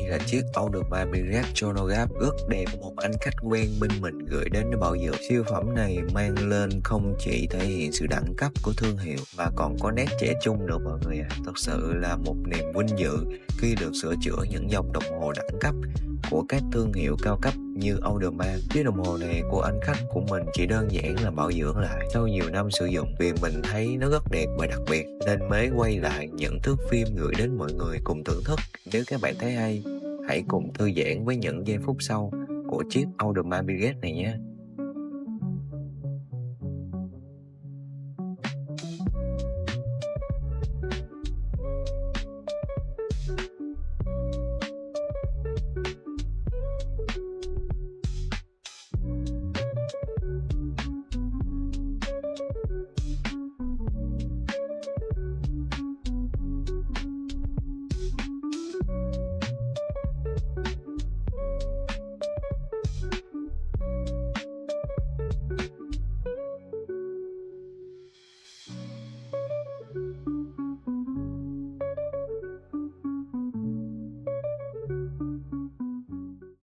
là chiếc Audemars Piguet chronograph rất đẹp, một anh khách quen bên mình gửi đến để bảo dưỡng. Siêu phẩm này mang lên không chỉ thể hiện sự đẳng cấp của thương hiệu mà còn có nét trẻ trung nữa mọi người ạ. Thật sự là một niềm vinh dự khi được sửa chữa những dòng đồng hồ đẳng cấp của các thương hiệu cao cấp như Audemars. Chiếc đồng hồ này của anh khách của mình chỉ đơn giản là bảo dưỡng lại sau nhiều năm sử dụng, vì mình thấy nó rất đẹp và đặc biệt nên mới quay lại những thước phim gửi đến mọi người cùng thưởng thức. Nếu các bạn thấy hay, hãy cùng thư giãn với những giây phút sau của chiếc Audemars Piguet này nhé.